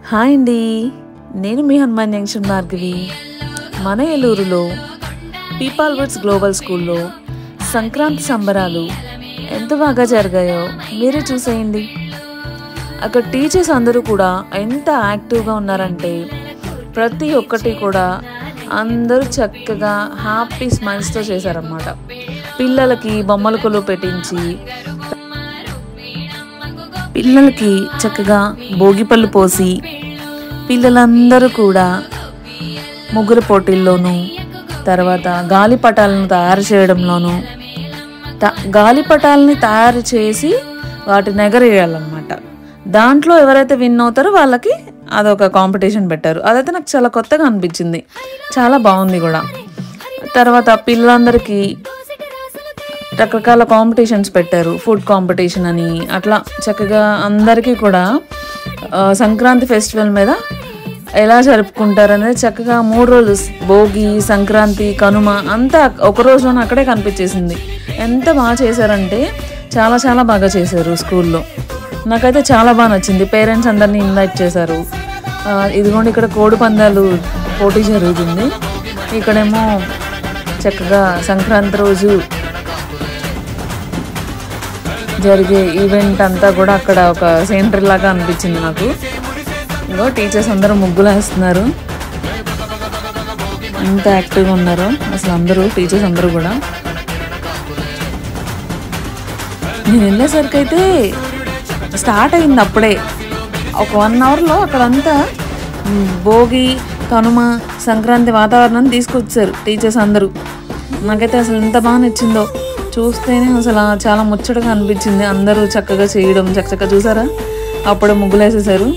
Hi అండి, నేను మీ Hanuman junction Bhargavi. మన ఏలూరులో పీపాల్ వుడ్స్ గ్లోబల్ స్కూల్లో సంక్రాంతి సంబరాలు ఎంత బాగా జరిగాయో మీరే చూసేయండి. అక్కడ టీచర్స్ అందరూ కూడా ఎంత యాక్టివ్గా ఉన్నారంటే ప్రతి ఒక్కటి కూడా అందరూ చక్కగా హ్యాపీ స్మైల్స్తో చేశారన్నమాట. పిల్లలకి బొమ్మల కొలువు పెట్టించి పిల్లలకి చక్కగా భోగిపళ్ళు పోసి పిల్లలందరూ కూడా ముగ్గుల పోటీల్లోనూ తర్వాత గాలిపటాలను తయారు చేయడంలోనూ గాలిపటాలని తయారు చేసి వాటిని ఎగరేయాలన్నమాట. దాంట్లో ఎవరైతే విన్ అవుతారో వాళ్ళకి అదొక కాంపిటీషన్ పెట్టారు. అదైతే నాకు చాలా కొత్తగా అనిపించింది, చాలా బాగుంది కూడా. తర్వాత పిల్లలందరికీ రకరకాల కాంపిటీషన్స్ పెట్టారు, ఫుడ్ కాంపిటీషన్ అని. అట్లా చక్కగా అందరికీ కూడా సంక్రాంతి ఫెస్టివల్ మీద ఎలా జరుపుకుంటారనేది చక్కగా 3 రోజులు భోగి, సంక్రాంతి, కనుమ అంతా ఒక రోజులోనే అక్కడే కనిపించేసింది. ఎంత బాగా చేశారంటే చాలా చాలా బాగా చేశారు స్కూల్లో. నాకైతే చాలా బాగా నచ్చింది. పేరెంట్స్ అందరినీ ఇన్వైట్ చేశారు. ఇదిగోండి ఇక్కడ కోడి పందాలు పోటీ జరుగుతుంది. ఇక్కడేమో చక్కగా సంక్రాంతి రోజు జరిగే ఈవెంట్ అంతా కూడా అక్కడ ఒక సెంటర్ లాగా అనిపించింది నాకు. ఇంకో టీచర్స్ అందరూ ముగ్గులు వేస్తున్నారు, ఎంత యాక్టివ్గా ఉన్నారో అసలు అందరూ టీచర్స్ అందరూ కూడా. నేను వెళ్ళేసరికి అయితే స్టార్ట్ అయింది అప్పుడే. ఒక 1 అవర్లో అక్కడంతా భోగి, కనుమ, సంక్రాంతి వాతావరణాన్ని తీసుకొచ్చారు టీచర్స్ అందరూ. నాకైతే అసలు ఎంత బాగా నచ్చిందో, చూస్తేనే అసలు చాలా ముచ్చటగా అనిపించింది. అందరూ చక్కగా చేయడం, చక్కగా చూసారా, అప్పుడే ముగ్గులు వేసేసారు.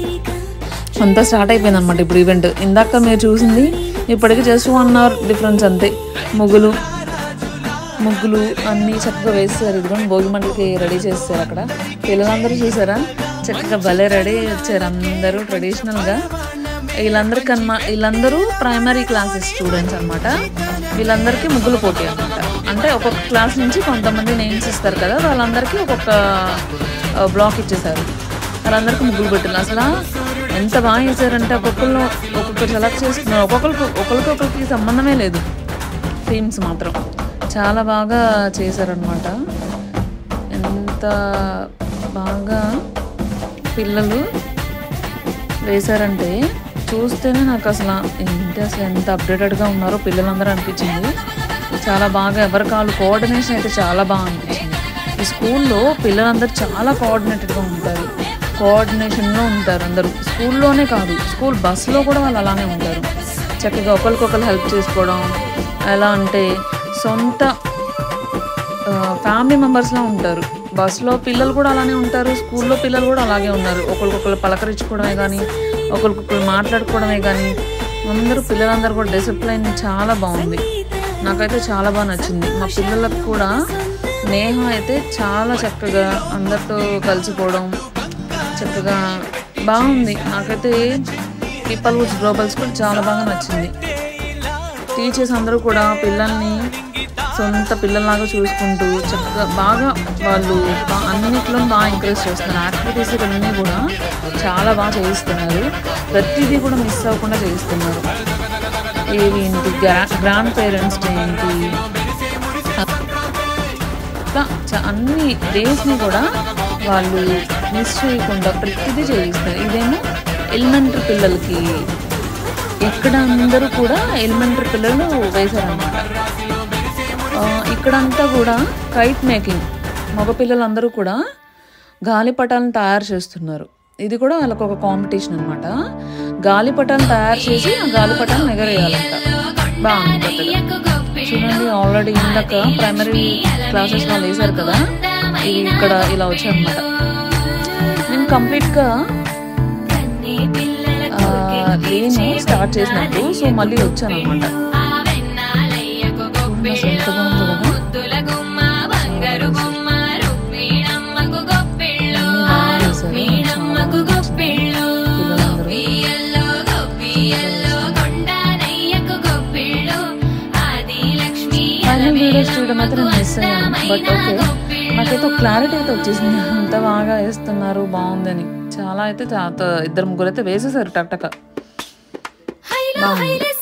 అంతా స్టార్ట్ అయిపోయింది అనమాట ఇప్పుడు ఈవెంట్. ఇందాక మీరు చూసింది ఇప్పటికి జస్ట్ 1 అవర్ డిఫరెన్స్ అంతే. ముగ్గులు అన్నీ చక్కగా వేస్తారు. ఇదిగోండి భోగి మంటలకి రెడీ చేస్తారు అక్కడ. పిల్లలందరూ చూసారా, చక్కగా భలే రెడీ వచ్చారు అందరూ ట్రెడిషనల్గా. వీళ్ళందరూ ప్రైమరీ క్లాసెస్ స్టూడెంట్స్ అనమాట. వీళ్ళందరికీ ముగ్గులు పోటీ అనమాట. అంటే ఒక్కొక్క క్లాస్ నుంచి కొంతమంది నేమ్స్ ఇస్తారు కదా, వాళ్ళందరికీ ఒక్కొక్క బ్లాక్ ఇచ్చేసారు. వాళ్ళందరికీ ముగ్గులు పెట్టారు. అసలు ఎంత బాగా చేశారంటే ఒక్కొక్కరు సెలెక్ట్ చేసుకున్నారు. ఒకరికి సంబంధమే లేదు, థీమ్స్ మాత్రం చాలా బాగా చేశారనమాట. ఎంత బాగా పిల్లలు వేశారంటే చూస్తేనే నాకు అసలు ఎంత అప్డేటెడ్గా ఉన్నారో పిల్లలందరూ అనిపించింది. చాలా బాగా ఎవరికి వాళ్ళు కోఆర్డినేషన్ అయితే చాలా బాగా అనిపించింది. ఈ స్కూల్లో పిల్లలందరూ చాలా కోఆర్డినేటెడ్గా ఉంటారు, కోఆర్డినేషన్లో ఉంటారు అందరూ. స్కూల్లోనే కాదు, స్కూల్ బస్సులో కూడా వాళ్ళు అలానే ఉంటారు. చక్కగా ఒకరికొకరు హెల్ప్ చేసుకోవడం. ఎలా అంటే సొంత ఫ్యామిలీ మెంబర్స్లో ఉంటారు. బస్సులో పిల్లలు కూడా అలానే ఉంటారు, స్కూల్లో పిల్లలు కూడా అలాగే ఉన్నారు. ఒకరికొకరు పలకరించుకోవడమే కానీ, ఒకరికొకరు మాట్లాడుకోవడమే కానీ, పిల్లలందరూ కూడా డిసిప్లైన్ చాలా బాగుంది. నాకైతే చాలా బాగా నచ్చింది. మా పిల్లలకు కూడా నేహ అయితే చాలా చక్కగా అందరితో కలిసిపోవడం చక్కగా బాగుంది. నాకైతే పీపాల్ వుడ్స్ గ్లోబల్ స్కూల్ చాలా బాగా నచ్చింది. టీచర్స్ అందరూ కూడా పిల్లల్ని సొంత పిల్లల్లాగా చూసుకుంటూ చక్కగా బాగా వాళ్ళు అన్నింటిలో బాగా ఎంకరేజ్ చేస్తున్నారు. యాక్టివిటీస్ అన్నీ కూడా చాలా బాగా చేయిస్తున్నారు. ప్రతిదీ కూడా మిస్ అవ్వకుండా చేయిస్తున్నారు. ఏంటి గ్రాండ్ పేరెంట్స్ డే ఏంటి, అన్ని డేస్ని కూడా వాళ్ళు మిస్ చేయకుండా ప్రతిదీ చేయిస్తారు. ఇదేమో ఎలిమెంటరీ పిల్లలకి, ఇక్కడ అందరూ కూడా ఎలిమెంటరీ పిల్లలు వేశారన్నమాట. ఇక్కడంతా కూడా కైట్ మేకింగ్, మగపిల్లలందరూ కూడా గాలిపటాలను తయారు చేస్తున్నారు. ఇది కూడా వాళ్ళకు ఒక కాంపిటీషన్ అనమాట. గాలిపటాలను తయారు చేసి ఆ గాలిపటాలను ఎగరేయాలంట. బాగుంది కొత్తగా. చూడండి, ఆల్రెడీ ఇందాక ప్రైమరీ క్లాసెస్ వాళ్ళు వేశారు కదా, ఇది ఇక్కడ ఇలా వచ్చాయన్నమాట. నేను కంప్లీట్గా లేను స్టార్ట్ చేసినప్పుడు, సో మళ్ళీ వచ్చాను అనమాట. వీడియోస్ చూడడం అయితే నేను మిస్ అయ్యాను. బట్ ఓకే, నాకైతే క్లారిటీ అయితే వచ్చేసింది. అంత బాగా వేస్తున్నారు, బాగుందని. చాలా అయితే ఇద్దరు ముగ్గురు అయితే వేసేసారు టక్ టక్. బాగుంది.